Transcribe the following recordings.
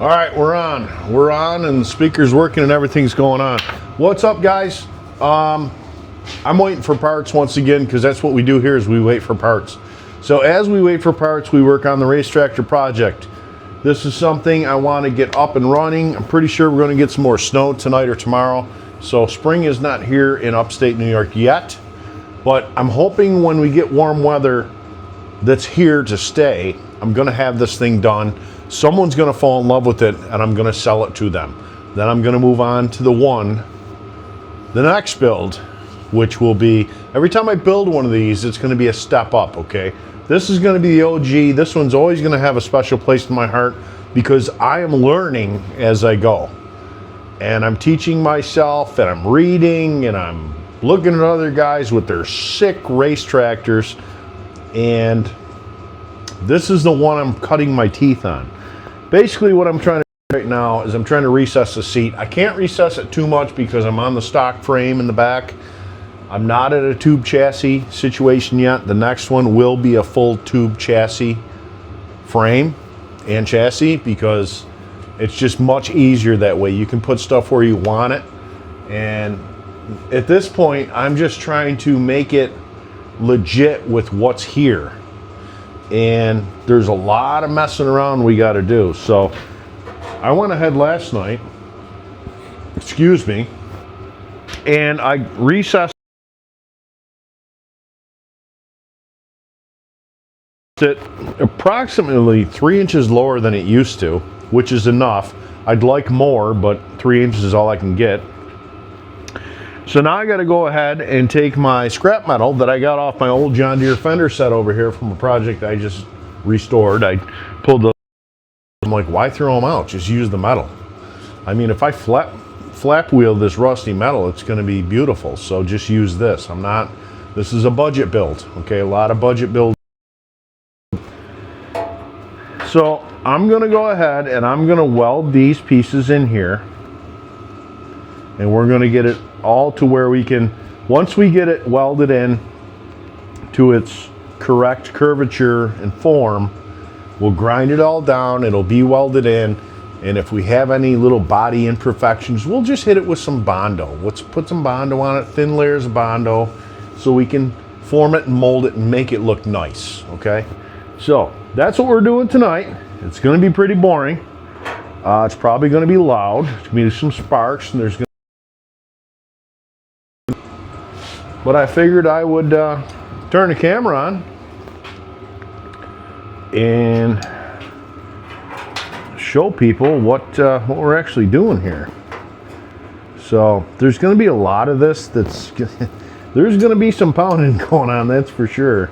All right, we're on and the speaker's working and everything's going on. What's up, guys? I'm waiting for parts once again, because that's what we do here, is we wait for parts. So as we wait for parts, we work on the race tractor project. This is something I want to get up and running. I'm pretty sure we're going to get some more snow tonight or tomorrow. So spring is not here in upstate New York yet, but I'm hoping when we get warm weather that's here to stay, I'm going to have this thing done. Someone's going to fall in love with it and I'm going to sell it to them. Then I'm going to move on to the next build, which will be, every time I build one of these, it's going to be a step up, okay? This is going to be the OG. This one's always going to have a special place in my heart because I am learning as I go. And I'm teaching myself, and I'm reading, and I'm looking at other guys with their sick race tractors. And this is the one I'm cutting my teeth on. Basically what I'm trying to do right now is I'm trying to recess the seat. I can't recess it too much because I'm on the stock frame in the back. I'm not at a tube chassis situation yet. The next one will be a full tube chassis frame and chassis because it's just much easier that way. You can put stuff where you want it. And at this point, I'm just trying to make it legit with what's here. And there's a lot of messing around we got to do. So I went ahead last night, excuse me, and I recessed it approximately 3 inches lower than it used to, which is enough. I'd like more, but 3 inches is all I can get. So now I got to go ahead and take my scrap metal that I got off my old John Deere fender set over here from a project I just restored. I pulled the, I'm like, why throw them out? Just use the metal. I mean, if I flap wheel this rusty metal, it's going to be beautiful. So just use this. This is a budget build. Okay, a lot of budget builds. So I'm going to go ahead and I'm going to weld these pieces in here. And we're going to get it all to where we can, once we get it welded in to its correct curvature and form, we'll grind it all down, it'll be welded in, and if we have any little body imperfections, we'll just hit it with some Bondo. Let's put some Bondo on it, thin layers of Bondo, so we can form it and mold it and make it look nice, okay? So that's what we're doing tonight. It's going to be pretty boring. It's probably going to be loud. There's going to be some sparks, and there's going to, but I figured I would turn the camera on and show people what we're actually doing here. So there's going to be a lot of this there's going to be some pounding going on, that's for sure.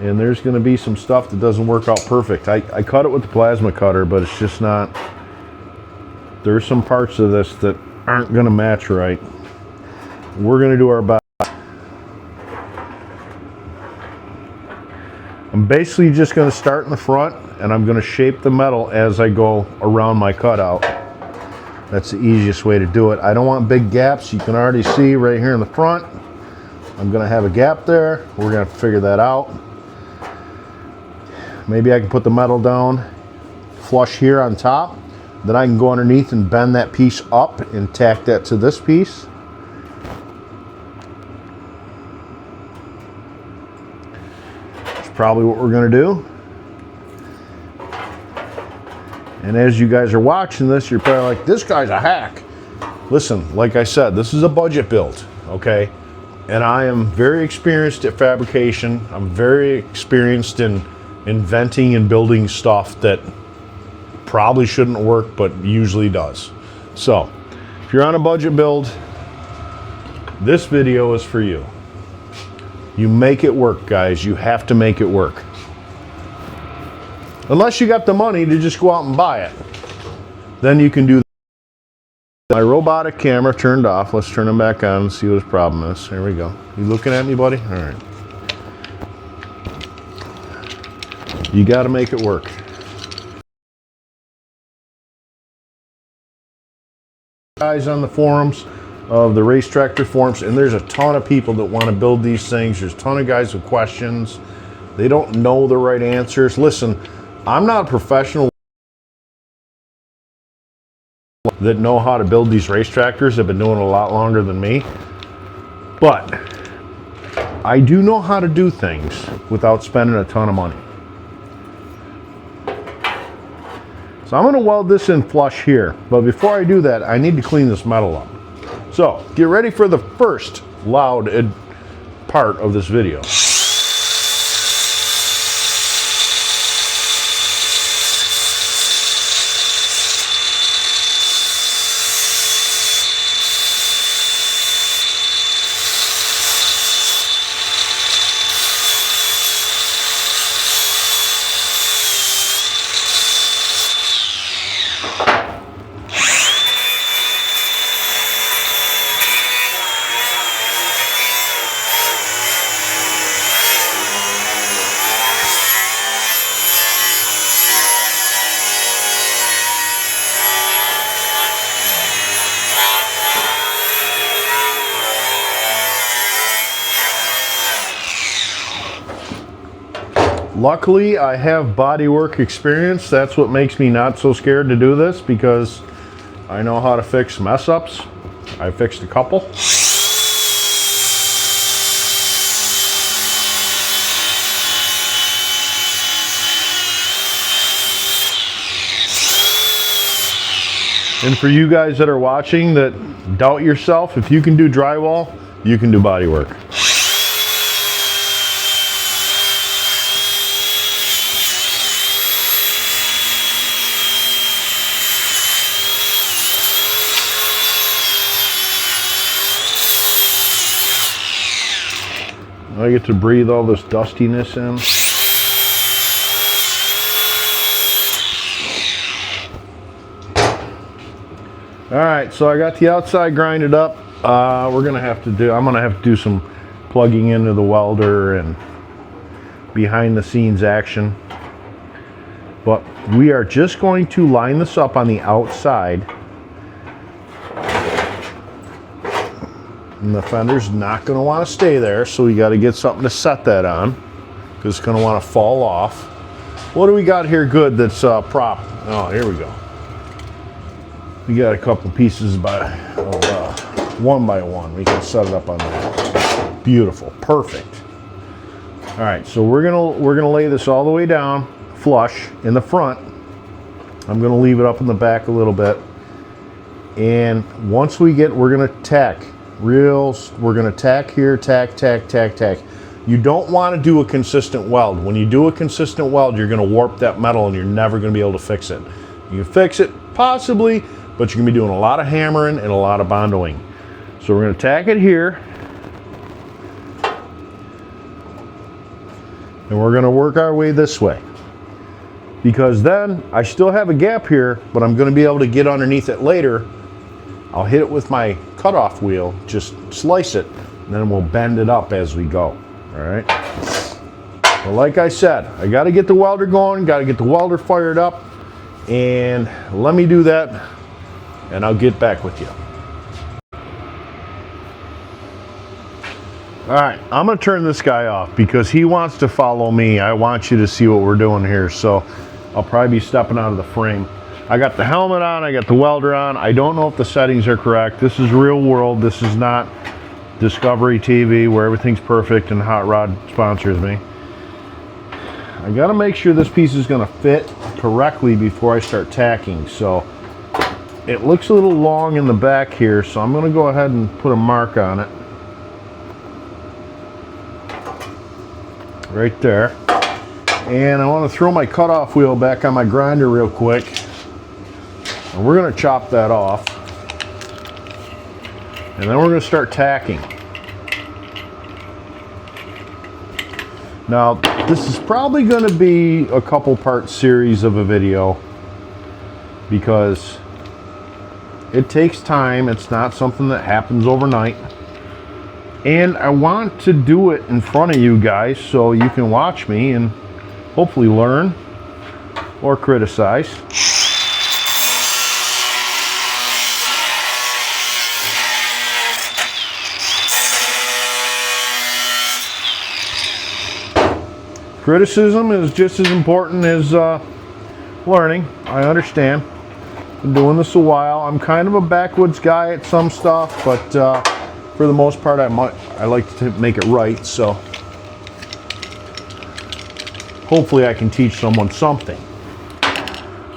And there's going to be some stuff that doesn't work out perfect. I cut it with the plasma cutter, but it's just not, there's some parts of this that aren't going to match right. We're going to do our best. I'm basically just going to start in the front and I'm going to shape the metal as I go around my cutout. That's the easiest way to do it. I don't want big gaps. You can already see right here in the front, I'm going to have a gap there. We're going to figure that out. Maybe I can put the metal down flush here on top. Then I can go underneath and bend that piece up and tack that to this piece. Probably what we're going to do. And as you guys are watching this, you're probably like, this guy's a hack. Listen, like I said, this is a budget build, okay? And I am very experienced at fabrication. I'm very experienced in inventing and building stuff that probably shouldn't work, but usually does. So, if you're on a budget build, this video is for you. You make it work, guys. You have to make it work. Unless you got the money to just go out and buy it. Then you can do that. My robotic camera turned off. Let's turn him back on and see what his problem is. There we go. You looking at me, buddy? All right. You got to make it work. Guys on the forums, of the race tractor forums, and there's a ton of people that want to build these things. There's a ton of guys with questions. They don't know the right answers. Listen, I'm not a professional that know how to build these race tractors have been doing it a lot longer than me. But I do know how to do things without spending a ton of money. So I'm going to weld this in flush here. But before I do that, I need to clean this metal up. So get ready for the first loud part of this video. Luckily, I have bodywork experience. That's what makes me not so scared to do this, because I know how to fix mess ups. I fixed a couple. And for you guys that are watching that doubt yourself, if you can do drywall, you can do bodywork. I get to breathe all this dustiness in. All right, so I got the outside grinded up. I'm gonna have to do some plugging into the welder and behind the scenes action. But we are just going to line this up on the outside. And the fender's not going to want to stay there, so we got to get something to set that on, because it's going to want to fall off. What do we got here good that's prop? Oh, here we go. We got a couple pieces one by one. We can set it up on that. Beautiful, perfect. All right, so we're gonna lay this all the way down, flush in the front. I'm gonna leave it up in the back a little bit, and once we're gonna tack. We're going to tack here, tack. You don't want to do a consistent weld. When you do a consistent weld, you're going to warp that metal and you're never going to be able to fix it. You can fix it, possibly, but you're going to be doing a lot of hammering and a lot of bondoing. So we're going to tack it here. And we're going to work our way this way. Because then I still have a gap here, but I'm going to be able to get underneath it later. I'll hit it with my cutoff wheel, just slice it, and then we'll bend it up as we go. All right. Well, like I said, I got to get the welder going, got to get the welder fired up, and let me do that, and I'll get back with you. All right, I'm going to turn this guy off because he wants to follow me. I want you to see what we're doing here, so I'll probably be stepping out of the frame. I got the helmet on, I got the welder on. I don't know if the settings are correct. This is real world. This is not Discovery TV where everything's perfect and Hot Rod sponsors me. I gotta make sure this piece is gonna fit correctly before I start tacking. So it looks a little long in the back here, so I'm gonna go ahead and put a mark on it. Right there. And I wanna throw my cutoff wheel back on my grinder real quick. And we're going to chop that off, and then we're going to start tacking. Now, this is probably going to be a couple part series of a video because it takes time. It's not something that happens overnight. And I want to do it in front of you guys so you can watch me and hopefully learn or criticize. Criticism is just as important as learning. I understand. Been doing this a while. I'm kind of a backwoods guy at some stuff, but for the most part, I like to make it right. So hopefully I can teach someone something.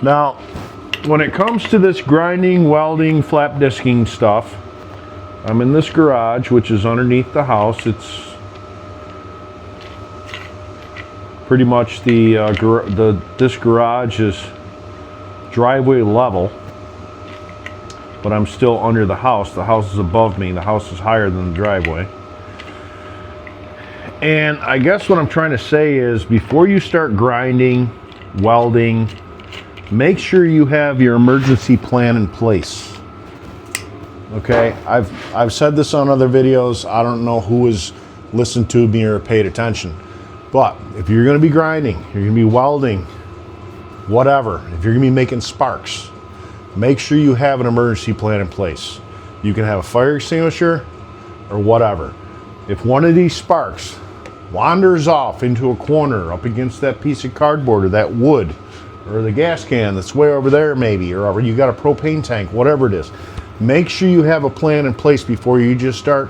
Now, when it comes to this grinding, welding, flap disking stuff, I'm in this garage, which is underneath the house. It's pretty much this garage is driveway level, but I'm still under the house. The house is above me. The house is higher than the driveway. And I guess what I'm trying to say is, before you start grinding, welding, make sure you have your emergency plan in place. Okay, I've said this on other videos. I don't know who has listened to me or paid attention. But if you're going to be grinding, you're going to be welding, whatever, if you're going to be making sparks, make sure you have an emergency plan in place. You can have a fire extinguisher or whatever. If one of these sparks wanders off into a corner up against that piece of cardboard or that wood or the gas can that's way over there maybe, or you got a propane tank, whatever it is, make sure you have a plan in place before you just start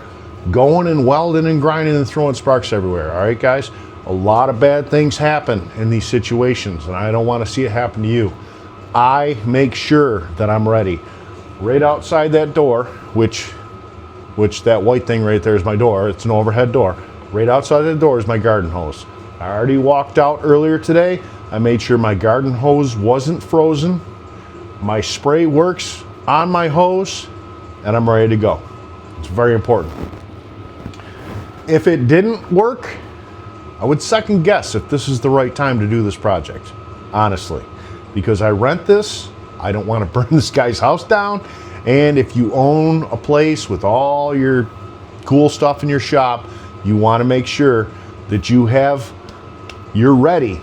going and welding and grinding and throwing sparks everywhere. All right, guys? A lot of bad things happen in these situations, and I don't want to see it happen to you. I make sure that I'm ready. Right outside that door, which that white thing right there is my door. It's an overhead door. Right outside the door is my garden hose. I already walked out earlier today. I made sure my garden hose wasn't frozen. My spray works on my hose, and I'm ready to go. It's very important. If it didn't work, I would second guess if this is the right time to do this project, honestly, because I rent this. I don't want to burn this guy's house down. And if you own a place with all your cool stuff in your shop, you want to make sure that you're ready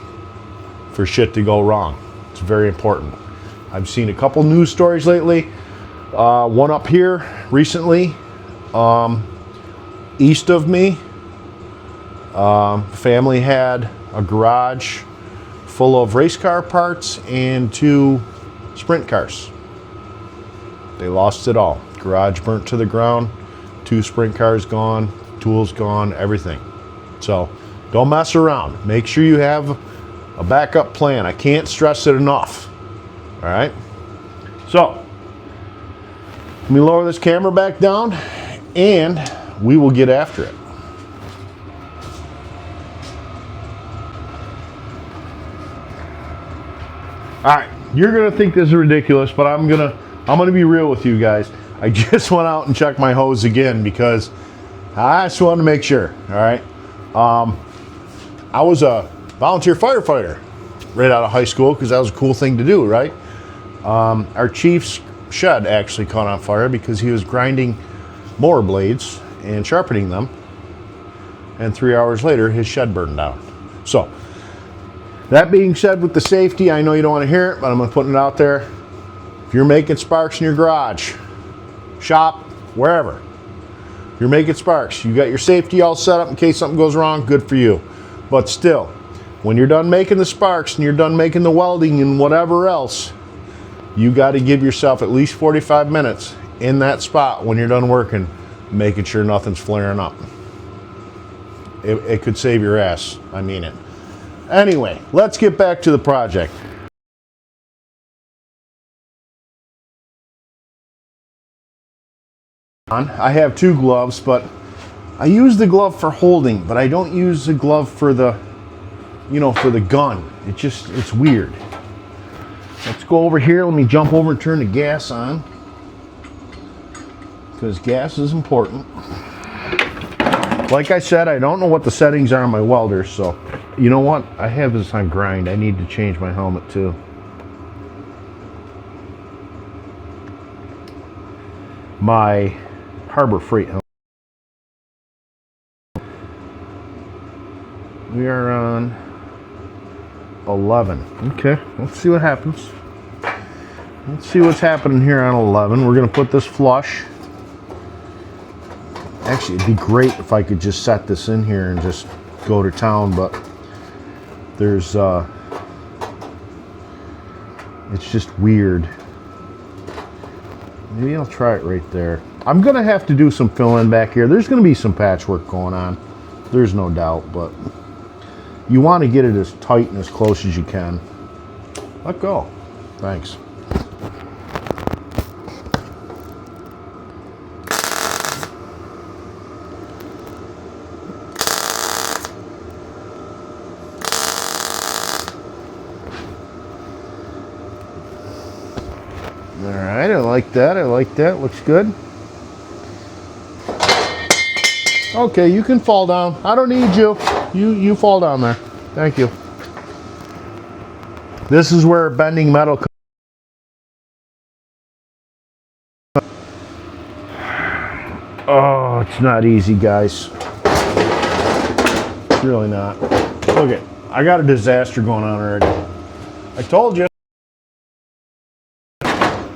for shit to go wrong. It's very important. I've seen a couple news stories lately. One up here recently, east of me. Family had a garage full of race car parts and 2 sprint cars. They lost it all. Garage burnt to the ground, 2 sprint cars gone, tools gone, everything. So don't mess around. Make sure you have a backup plan. I can't stress it enough. All right? So let me lower this camera back down and we will get after it. All right, you're gonna think this is ridiculous, but I'm gonna be real with you guys. I just went out and checked my hose again because I just wanted to make sure. All right, I was a volunteer firefighter right out of high school because that was a cool thing to do, right? Our chief's shed actually caught on fire because he was grinding mower blades and sharpening them, and 3 hours later his shed burned down. So that being said, with the safety, I know you don't want to hear it, but I'm going to put it out there. If you're making sparks in your garage, shop, wherever, if you're making sparks, you got your safety all set up in case something goes wrong, good for you. But still, when you're done making the sparks and you're done making the welding and whatever else, you got to give yourself at least 45 minutes in that spot when you're done working, making sure nothing's flaring up. It could save your ass. I mean it. Anyway, let's get back to the project. I have 2 gloves, but I use the glove for holding, but I don't use the glove for the, for the gun. It's weird. Let's go over here. Let me jump over and turn the gas on, because gas is important. Like I said, I don't know what the settings are on my welder, so you know what? I have this on grind. I need to change my helmet too. My Harbor Freight helmet. We are on 11. Okay, let's see what happens. Let's see what's happening here on 11. We're going to put this flush. Actually, it'd be great if I could just set this in here and just go to town, but there's, it's just weird. Maybe I'll try it right there. I'm gonna have to do some fill-in back here. There's gonna be some patchwork going on. There's no doubt, but you want to get it as tight and as close as you can. Let go. Thanks. All right, I like that. I like that. Looks good. Okay, you can fall down. I don't need you. You fall down there. Thank you. This is where bending metal comes. Oh, it's not easy, guys. It's really not. Look it. I got a disaster going on already. I told you.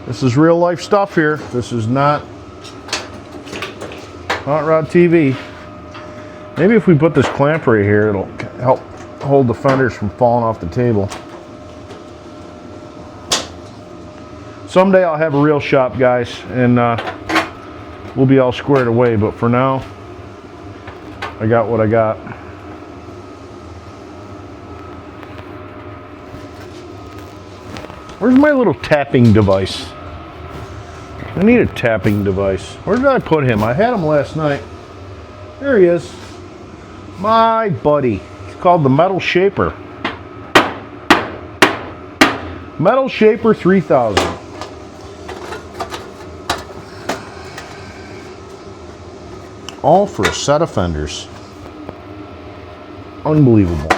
This is real life stuff here. This is not Hot Rod TV. Maybe if we put this clamp right here, it'll help hold the fenders from falling off the table. Someday I'll have a real shop, guys, and we'll be all squared away. But for now, I got what I got. Where's my little tapping device? I need a tapping device. Where did I put him? I had him last night. There he is. My buddy. It's called the Metal Shaper. Metal Shaper 3000. All for a set of fenders. Unbelievable.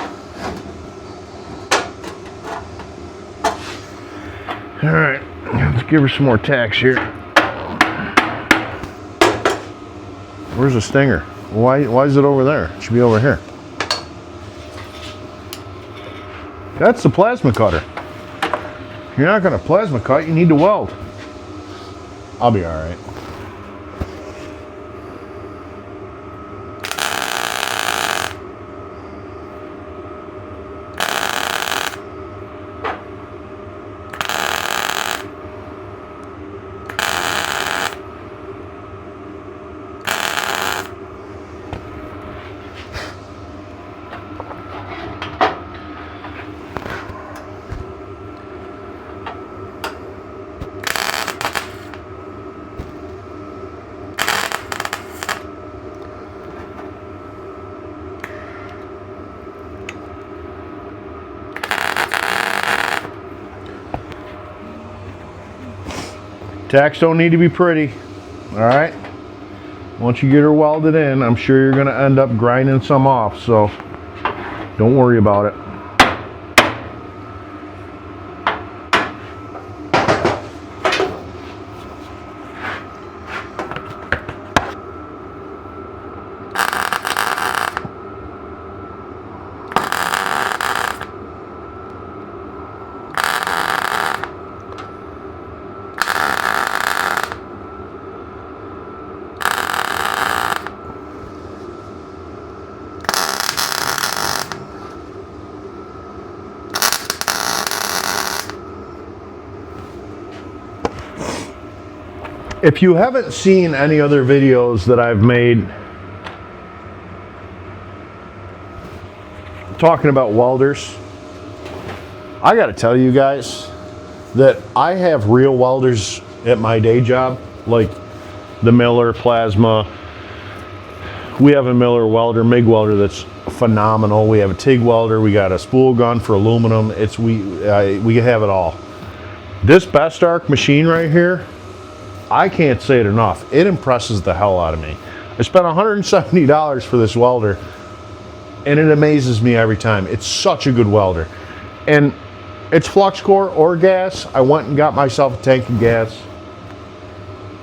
All right, let's give her some more tacks here. Where's the stinger? Why is it over there? It should be over here. That's the plasma cutter. If you're not going to plasma cut, you need to weld. I'll be all right. Tacks don't need to be pretty, all right? Once you get her welded in, I'm sure you're gonna end up grinding some off, so don't worry about it. If you haven't seen any other videos that I've made talking about welders, I gotta tell you guys that I have real welders at my day job, like the Miller Plasma. We have a Miller welder, MIG welder, that's phenomenal. We have a TIG welder. We got a spool gun for aluminum. We have it all. This Best Arc machine right here, I can't say it enough. It impresses the hell out of me. I spent $170 for this welder, and it amazes me every time. It's such a good welder. And it's flux core or gas. I went and got myself a tank of gas.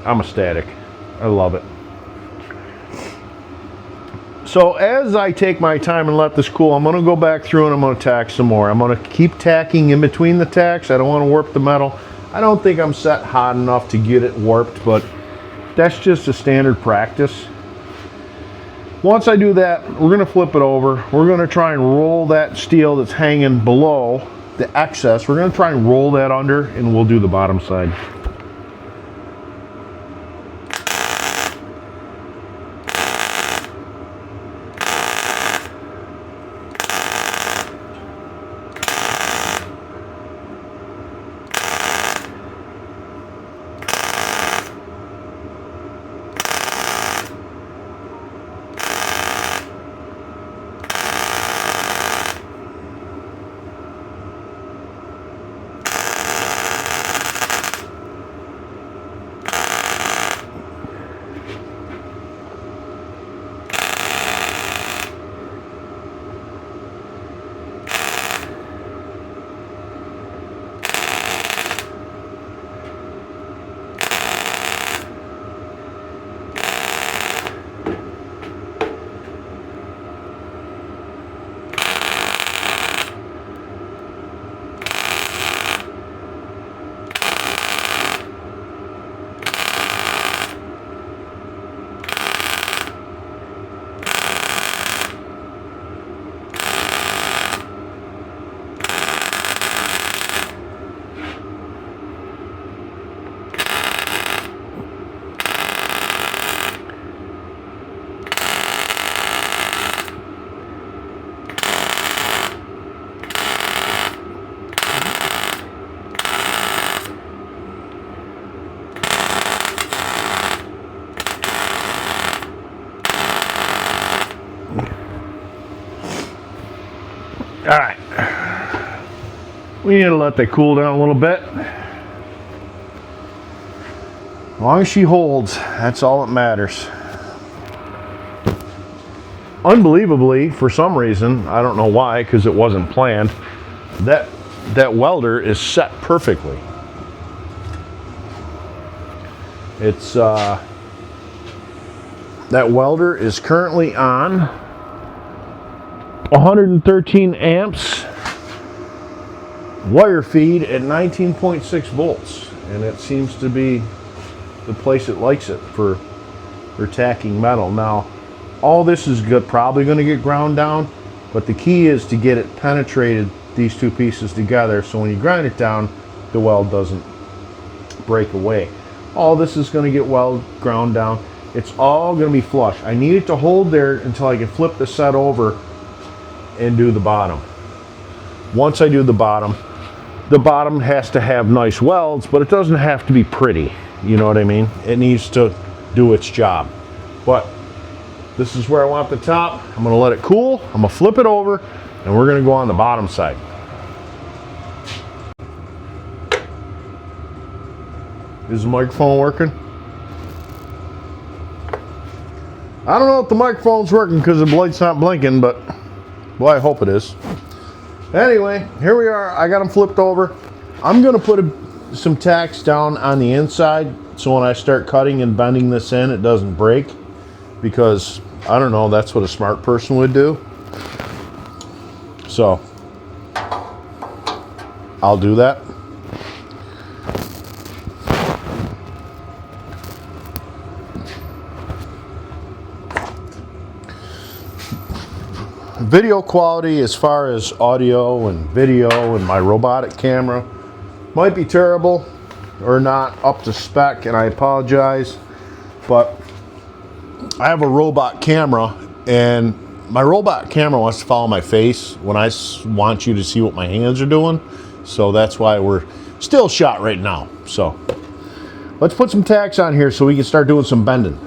I'm ecstatic. I love it. So as I take my time and let this cool, I'm gonna go back through and I'm gonna tack some more. I'm gonna keep tacking in between the tacks. I don't wanna warp the metal. I don't think I'm set hot enough to get it warped, but that's just a standard practice. Once I do that, we're gonna flip it over. We're gonna try and roll that steel that's hanging below the excess. We're gonna try and roll that under, and we'll do the bottom side. We need to let that cool down a little bit. As long as she holds, that's all that matters. Unbelievably, for some reason, I don't know why, because it wasn't planned, that welder is set perfectly. It's that welder is currently on 113 amps wire feed at 19.6 volts, and it seems to be the place it likes it for tacking metal. Now, all this is good, probably going to get ground down, but the key is to get it penetrated, these two pieces together, so when you grind it down, the weld doesn't break away. All this is going to get ground down. It's all going to be flush. I need it to hold there until I can flip the set over and do the bottom. Once I do the bottom has to have nice welds, but it doesn't have to be pretty. You know what I mean? It needs to do its job. But this is where I want the top. I'm going to let it cool. I'm going to flip it over, and we're going to go on the bottom side. Is the microphone working? I don't know if the microphone's working because the light's not blinking, but well, I hope it is. Anyway, here we are. I got them flipped over. I'm going to put some tacks down on the inside so when I start cutting and bending this in, it doesn't break, because I don't know, that's what a smart person would do. So I'll do that. Video quality, as far as audio and video and my robotic camera, might be terrible or not up to spec, and I apologize, but I have a robot camera, and my robot camera wants to follow my face when I want you to see what my hands are doing, so that's why we're still shot right now. So let's put some tacks on here so we can start doing some bending.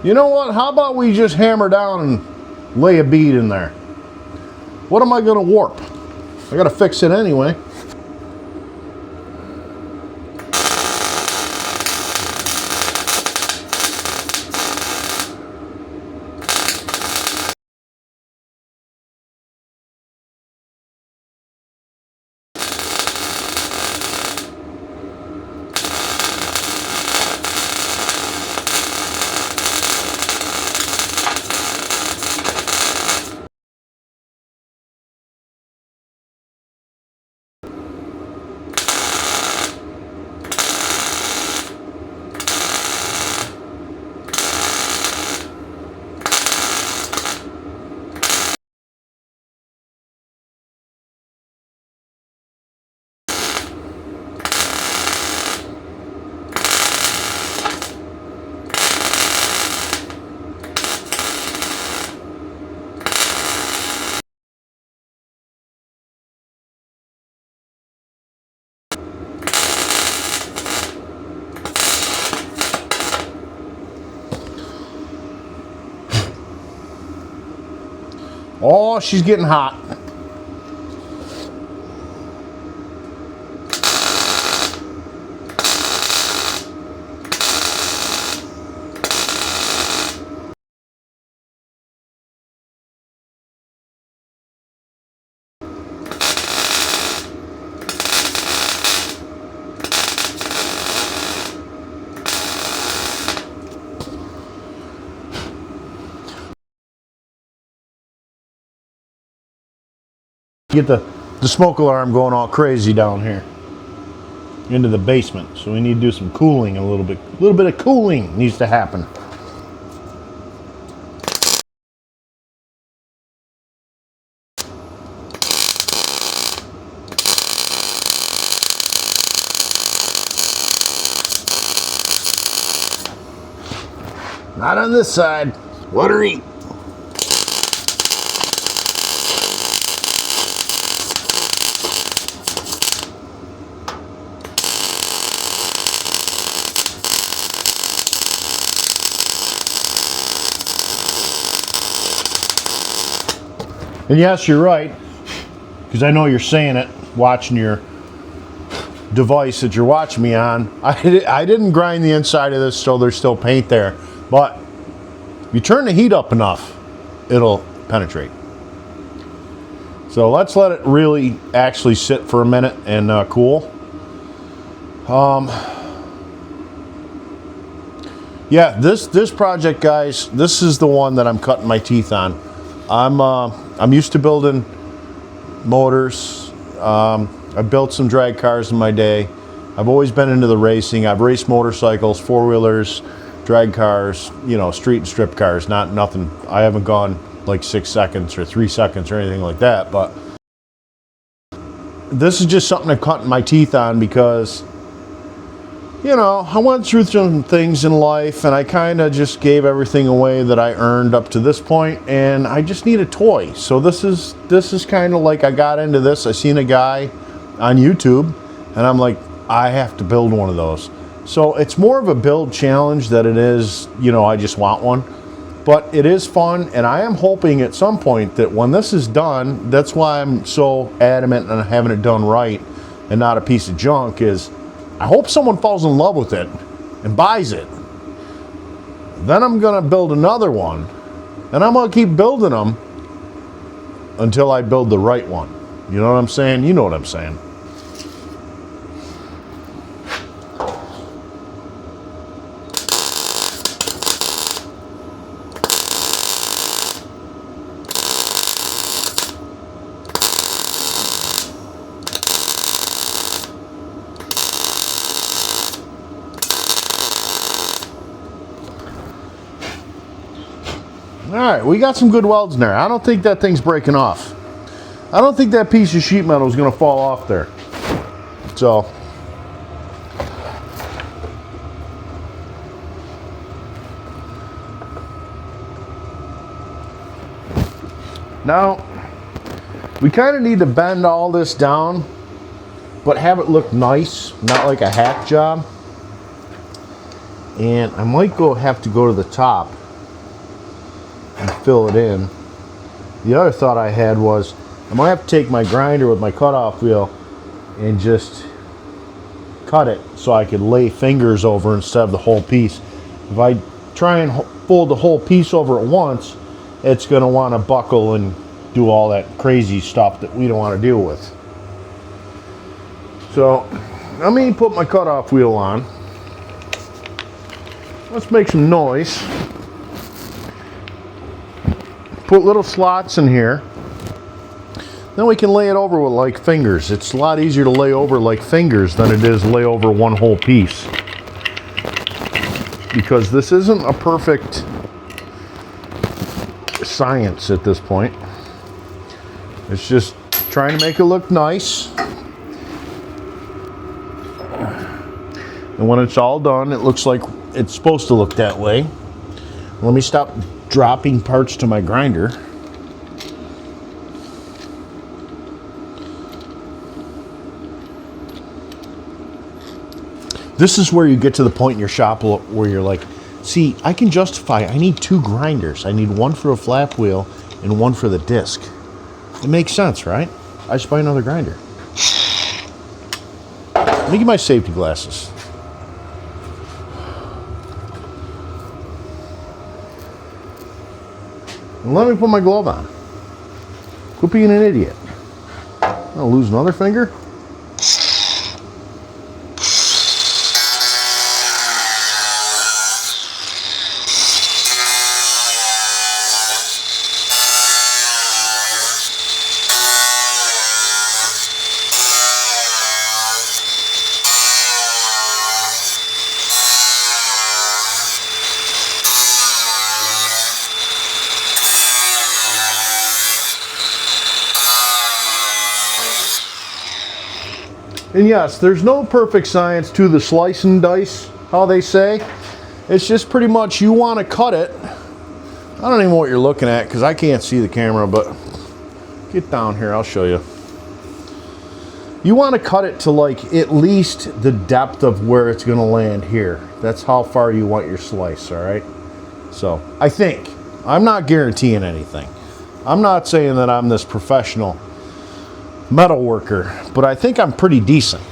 You know what? How about we just hammer down and lay a bead in there? What am I going to warp? I got to fix it anyway. Oh, she's getting hot. Get the smoke alarm going all crazy down here into the basement, so we need to do some cooling. A little bit of cooling needs to happen. Not on this side. Watery. And yes, you're right, because I know you're saying it, watching your device that you're watching me on. I didn't grind the inside of this so there's still paint there, but if you turn the heat up enough, it'll penetrate. So let's let it really actually sit for a minute and cool. Yeah, this project, guys, this is the one that I'm cutting my teeth on. I'm used to building motors. I've built some drag cars in my day. I've always been into the racing. I've raced motorcycles, four-wheelers, drag cars, you know, street and strip cars. Nothing. I haven't gone like 6 seconds or 3 seconds or anything like that. But this is just something I'm cutting my teeth on because, you know, I went through some things in life and I kind of just gave everything away that I earned up to this point, and I just need a toy. So this is kind of like I got into this. I seen a guy on YouTube and I'm like, I have to build one of those. So it's more of a build challenge than it is, you know, I just want one. But it is fun, and I am hoping at some point that when this is done, that's why I'm so adamant on having it done right and not a piece of junk, is I hope someone falls in love with it and buys it. Then I'm gonna build another one, and I'm gonna keep building them until I build the right one. You know what I'm saying? You know what I'm saying. All right, we got some good welds in there. I don't think that thing's breaking off. I don't think that piece of sheet metal is going to fall off there. So, now we kind of need to bend all this down, but have it look nice, not like a hack job. And I might have to go to the top and fill it in. The other thought I had was I might have to take my grinder with my cutoff wheel and just cut it so I could lay fingers over instead of the whole piece. If I try and fold the whole piece over at once, it's going to want to buckle and do all that crazy stuff that we don't want to deal with. So let me put my cutoff wheel on. Let's make some noise. Put little slots in here. Then we can lay it over with like fingers. It's a lot easier to lay over like fingers than it is lay over one whole piece. Because this isn't a perfect science at this point. It's just trying to make it look nice. And when it's all done, it looks like it's supposed to look that way. Let me stop dropping parts to my grinder. This is where you get to the point in your shop where you're like, see, I can justify, I need 2 grinders. I need one for a flap wheel and one for the disc. It makes sense, right? I should buy another grinder. Let me get my safety glasses. And let me put my glove on. Quit being an idiot. I'm gonna lose another finger. And yes, there's no perfect science to the slice and dice, how they say. It's just pretty much you want to cut it. I don't even know what you're looking at because I can't see the camera, but get down here, I'll show you. You want to cut it to like at least the depth of where it's going to land here. That's how far you want your slice, all right? So I think, I'm not guaranteeing anything. I'm not saying that I'm this professional metal worker, but I think I'm pretty decent.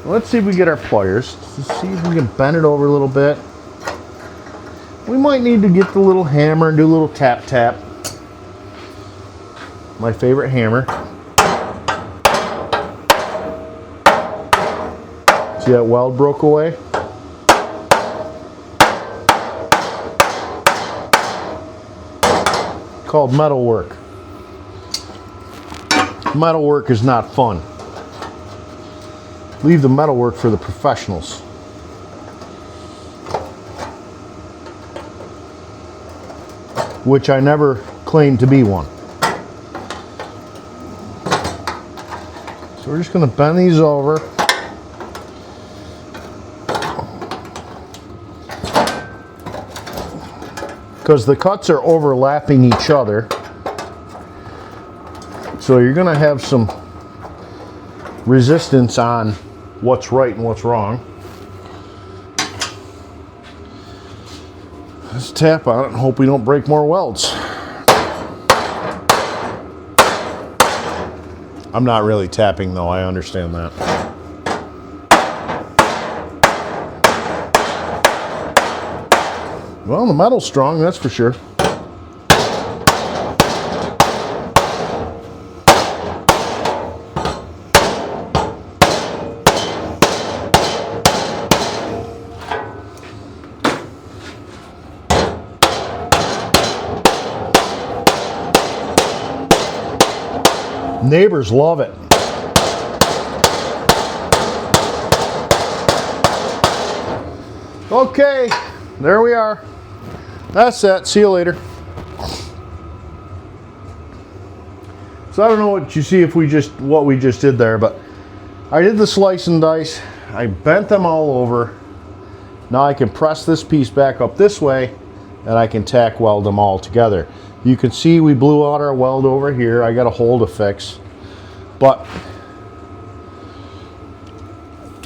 Let's see if we get our pliers. Let's see if we can bend it over a little bit. We might need to get the little hammer and do a little tap tap. My favorite hammer. See that weld broke away? Called metal work. Metal work is not fun. Leave the metal work for the professionals. Which I never claimed to be one. So we're just going to bend these over. Because the cuts are overlapping each other. So you're going to have some resistance on what's right and what's wrong. Let's tap on it and hope we don't break more welds. I'm not really tapping though, I understand that. Well, the metal's strong, that's for sure. Neighbors love it. Okay, there we are. That's that. See you later. So I don't know what you see if what we just did there, but I did the slice and dice. I bent them all over. Now I can press this piece back up this way and I can tack weld them all together. You can see we blew out our weld over here. I got a hole to fix, but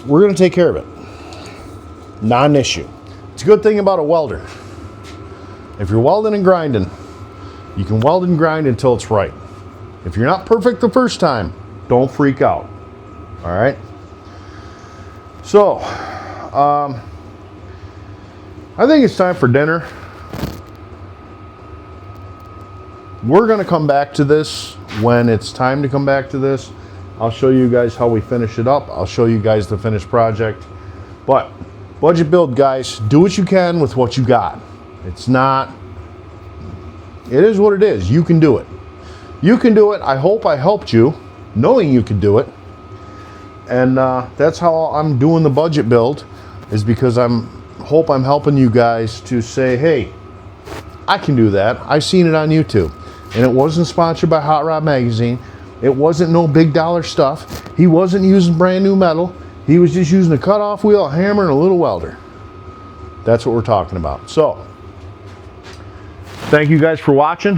we're going to take care of it. Not an issue. It's a good thing about a welder. If you're welding and grinding, you can weld and grind until it's right. If you're not perfect the first time, don't freak out. All right? So, I think it's time for dinner. We're going to come back to this when it's time to come back to this. I'll show you guys how we finish it up. I'll show you guys the finished project. But budget build, guys, do what you can with what you got. It's not, it is what it is. You can do it. You can do it. I hope I helped you knowing you can do it. And that's how I'm doing the budget build, is because hope I'm helping you guys to say, hey, I can do that. I've seen it on YouTube. And it wasn't sponsored by Hot Rod Magazine. It wasn't no big dollar stuff. He wasn't using brand new metal. He was just using a cutoff wheel, a hammer, and a little welder. That's what we're talking about. So, thank you guys for watching.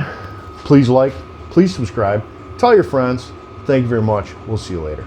Please like, please subscribe. Tell your friends. Thank you very much. We'll see you later.